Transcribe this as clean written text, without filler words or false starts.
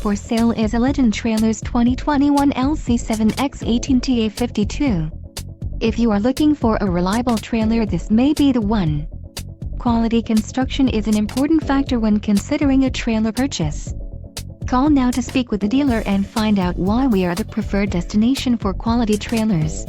For sale is a Legend Trailers 2021 LC7X18TA52. If you are looking for a reliable trailer, this may be the one. Quality construction is an important factor when considering a trailer purchase. Call now to speak with the dealer and find out why we are the preferred destination for quality trailers.